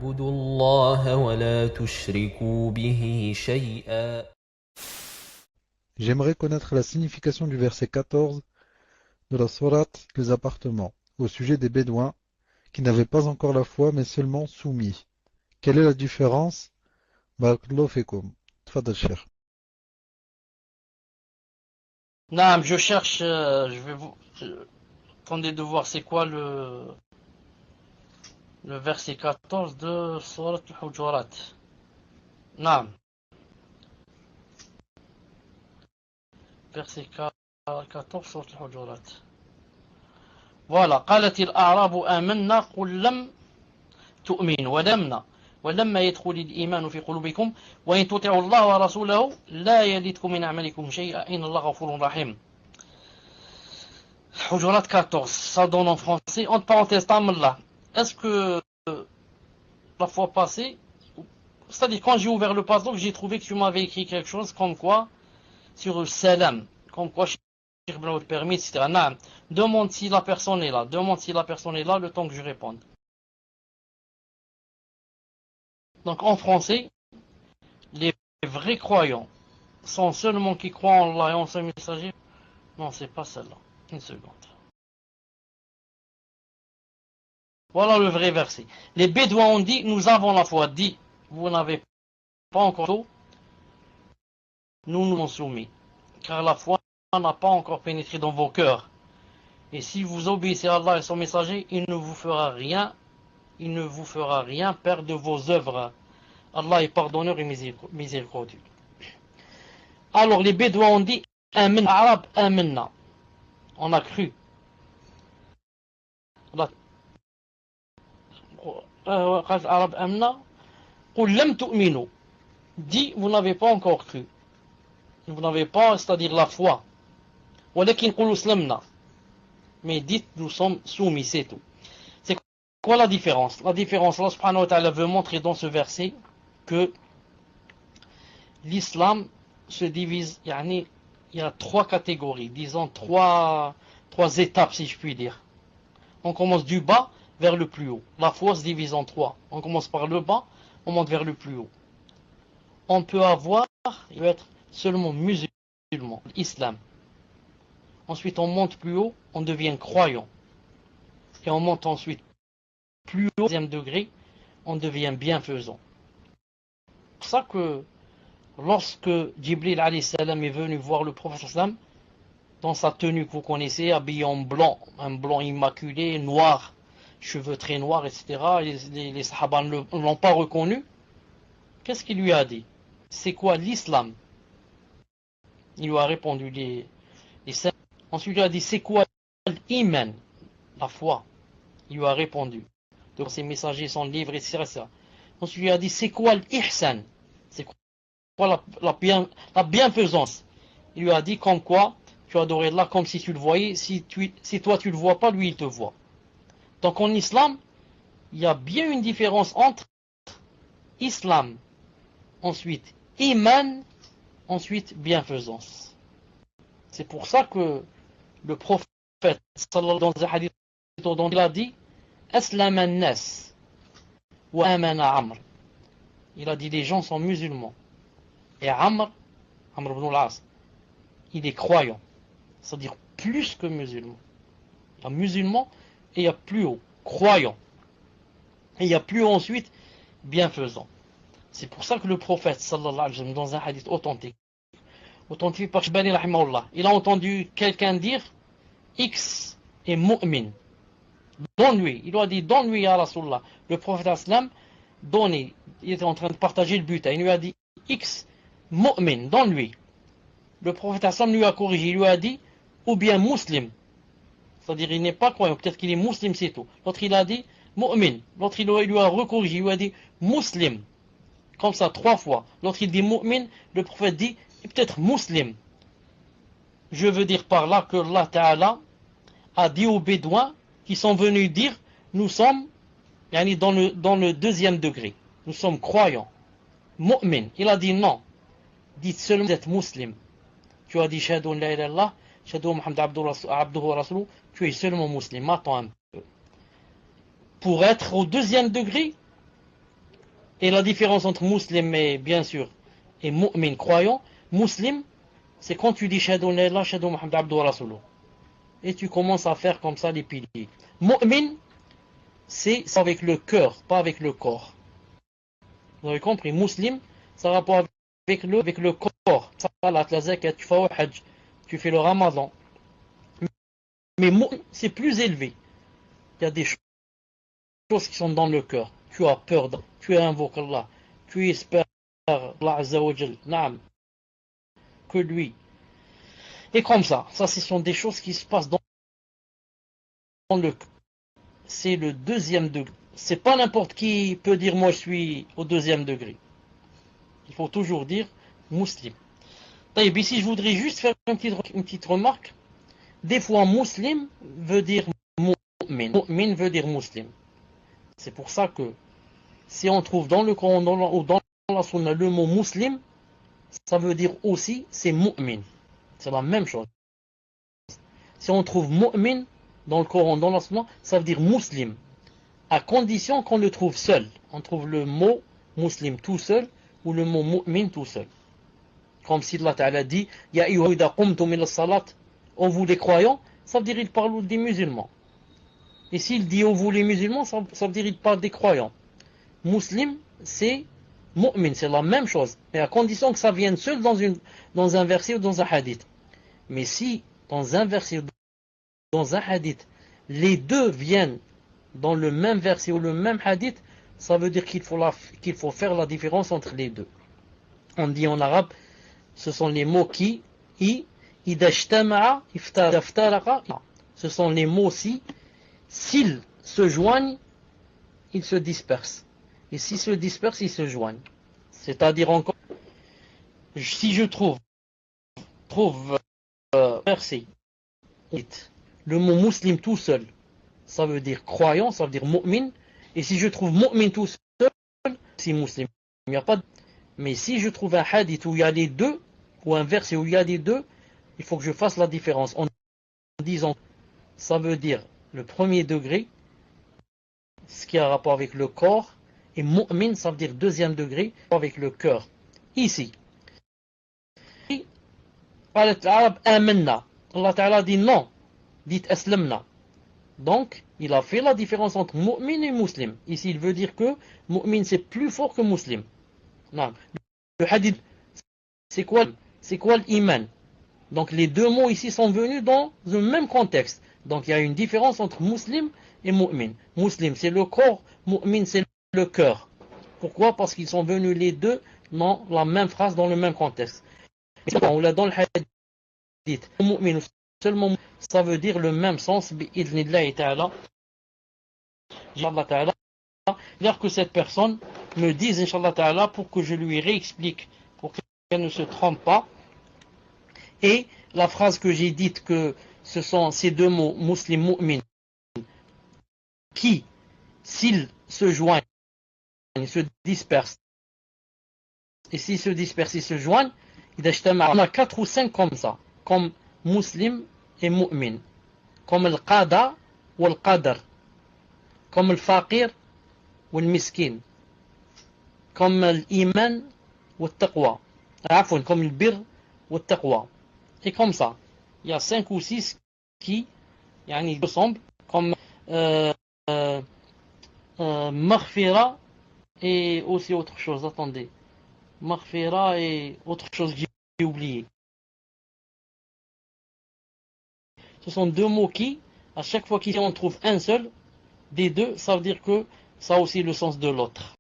واعبدوا الله ولا تشركوا به شيئا. J'aimerais connaître la signification du verset 14 de la sourate Les appartements, au sujet des Bédouins qui n'avaient pas encore la foi mais seulement soumis. Quelle est la différence? Barakallahu fikum. Tfadal Cheikh. Naam, je cherche, attendez de voir c'est quoi le verset 14 de Surat al-Hujurat. Naam. Verset 14 Surat al-Hujurat. Voilà. قالت الأعراب آمنا قل لم تؤمنوا ولما يدخل الإيمان في قلوبكم وإن تطيعوا الله ورسوله لا يلدكم من أعمالكم شيئا إن الله غفور رحيم. Hujurat 14, ça donne en français, entre parenthèses, Tamillah. Est-ce que la fois passée, c'est-à-dire quand j'ai ouvert le padlock, j'ai trouvé que tu m'avais écrit quelque chose comme quoi, sur le salam, comme quoi, Cheikh Ibn le permis, etc. Non, demande si la personne est là, le temps que je réponde. Donc en français, les vrais croyants sont seulement qui croient en Allah et en son messager. Non, c'est pas celle-là. Une seconde. Voilà le vrai verset. Les Bédouins ont dit, nous avons la foi. Dit, vous n'avez pas encore tout. Nous nous sommes soumis. Car la foi n'a pas encore pénétré dans vos cœurs. Et si vous obéissez à Allah et son messager, il ne vous fera rien perdre de vos œuvres. Allah est pardonneur et miséricordieux. Alors les Bédouins ont dit, Amen, Arab, Amenna. On a cru. Arab, Amenna. Qul lam tu'minu. Dit, vous n'avez pas encore cru. Vous n'avez pas, c'est-à-dire la foi. Walakin qulu slamna. Mais dites, nous sommes soumis, c'est tout. C'est quoi la différence? La différence, Allah subhanahu wa ta'ala veut montrer dans ce verset que l'islam se divise, il y a trois catégories, disons trois étapes si je puis dire. On commence du bas vers le plus haut. La foi se divise en trois. On commence par le bas, on monte vers le plus haut. On peut être seulement musulman, islam. Ensuite on monte plus haut, on devient croyant. Et on monte ensuite plus haut, deuxième degré, on devient bienfaisant. C'est pour ça que lorsque Jibril alayhi salam est venu voir le prophète sallam, dans sa tenue que vous connaissez, habillé en blanc, un blanc immaculé, noir, cheveux très noirs, etc. Les sahaba ne l'ont pas reconnu. Qu'est-ce qu'il lui a dit? C'est quoi l'islam? Il lui a répondu les cinq. Ensuite il lui a dit c'est quoi l'iman? La foi. Il lui a répondu. Donc ses messagers, son livre, etc. Ensuite il lui a dit c'est quoi l'ihsan? C'est quoi la bienfaisance? Il lui a dit comme quoi tu adorais Allah comme si tu le voyais, si toi tu le vois pas, lui il te voit. Donc en islam, il y a bien une différence entre islam, ensuite iman, ensuite bienfaisance. C'est pour ça que le prophète sallallahu dans un hadith dont il a dit Aslam an-nas wa amana Amr. Il a dit les gens sont musulmans. Et Amr ibn al-As, il est croyant. C'est-à-dire plus que musulman. Il y a musulman et il y a plus haut, croyant. Et il y a plus haut ensuite, bienfaisant. C'est pour ça que le prophète, sallallahu alayhi wa sallam, dans un hadith authentique, authentifié par Shbani rahimahullah, il a entendu quelqu'un dire X est mu'min. Donne-lui. Il lui a dit donne-lui ya Rasulullah. Le prophète sallam, donne-lui. Il était en train de partager le butin. Il lui a dit X mu'min, donne-lui. Le prophète sallam lui a corrigé. Il lui a dit ou bien musulman. C'est-à-dire il n'est pas croyant, peut-être qu'il est musulman, c'est tout. L'autre il a dit mu'min. L'autre il lui a recorrigé, il lui a dit musulman. Comme ça 3 fois. L'autre il dit mu'min, le prophète dit peut-être musulman. Je veux dire par là que Allah Ta'ala a dit aux Bédouins qui sont venus dire nous sommes dans le deuxième degré. Nous sommes croyants. Mu'min. Il a dit non. Dites seulement vous êtes musulman. Tu as dit shahadu la ilaha illallah, shahadu Muhammad abduhu wa rasuluhu, tu es seulement musulman. Attends un peu. Pour être au deuxième degré, Et la différence entre musulman et bien sûr et mu'min, croyant, muslim, c'est quand tu dis Shahadu an la ilaha shahadu Muhammad abdu wa rasuluh. Et tu commences à faire comme ça les piliers. Mu'min, c'est avec le cœur, pas avec le corps. Vous avez compris, muslim, ça a rapport avec le corps. Salat, la zakat, tu fais au hajj, tu fais le ramadan. Mais mu'min, c'est plus élevé. Il y a des choses qui sont dans le cœur. Tu as peur, tu invoques Allah, tu espères Allah Azza wa Jal, naam, que lui. Et comme ça ce sont des choses qui se passent dans le cœur. C'est le deuxième degré. C'est pas n'importe qui peut dire moi je suis au deuxième degré. Il faut toujours dire muslim. Et ici je voudrais juste faire une petite remarque. Des fois muslim veut dire mu'min. Mu'min veut dire muslim. C'est pour ça que si on trouve dans le Coran ou dans la Sunna le mot muslim, ça veut dire aussi c'est mu'min. C'est la même chose. Si on trouve mu'min dans le Coran, dans la Sunna, ça veut dire muslim. À condition qu'on le trouve seul. On trouve le mot muslim tout seul ou le mot mu'min tout seul. Comme si Allah Ta'ala dit Ya ayyuha qumtum ila salat, ô vous les croyants, ça veut dire il parle des musulmans. Et s'il dit ô vous les musulmans, ça veut dire il parle des croyants. Muslim, c'est mu'min, c'est la même chose. Mais à condition que ça vienne seul dans un verset ou dans un hadith. Mais si dans un verset ou dans un hadith, les deux viennent dans le même verset ou le même hadith, ça veut dire qu'il faut faire la différence entre les deux. On dit en arabe, ce sont les mots qui, idashtama'a, iftaraqa. Ce sont les mots si, s'ils se joignent, ils se dispersent. Et s'ils se dispersent, ils se joignent. C'est-à-dire encore, si je trouve verset, le mot muslim tout seul, ça veut dire croyant, ça veut dire mu'min. Et si je trouve mu'min tout seul, c'est muslim. Il n'y a pas de... Mais si je trouve un hadith où il y a les deux, ou un verset où il y a les deux, il faut que je fasse la différence en disant, ça veut dire le premier degré, ce qui a rapport avec le corps, et mu'min, ça veut dire deuxième degré, avec le cœur. Ici, Allah Ta'ala dit non, dites aslamna. Donc, il a fait la différence entre mu'min et muslim. Ici, il veut dire que mu'min c'est plus fort que muslim. Non. Le hadith, c'est quoi l'iman? Donc, les deux mots ici sont venus dans le même contexte. Donc, il y a une différence entre muslim et mu'min. Muslim, c'est le corps, mu'min, c'est le cœur. Pourquoi? Parce qu'ils sont venus les deux dans la même phrase, dans le même contexte. On l'a dans le hadith. Mu'min, seulement, ça veut dire le même sens. Bi'idhnillahi ta'ala. Inch'Allah ta'ala. C'est-à-dire que cette personne me dise, Inch'Allah ta'ala, pour que je lui réexplique, pour qu'elle ne se trompe pas. Et la phrase que j'ai dite que ce sont ces deux mots, muslim, mu'min, qui, s'ils se joignent, ils se dispersent. Et s'ils se dispersent, ils se joignent, on a 4 ou 5 comme ça, comme muslim et mu'min, comme le qada ou le qadar, comme le faqir ou le miskin, comme l'iman ou le taqwa, comme le bir ou le taqwa. Et comme ça, il y a 5 ou 6 qui ressemblent, comme maghfira et aussi autre chose, attendez. Maghfira et autre chose que j'ai oublié. Ce sont deux mots qui, à chaque fois qu'on trouve un seul, des deux, ça veut dire que ça a aussi le sens de l'autre.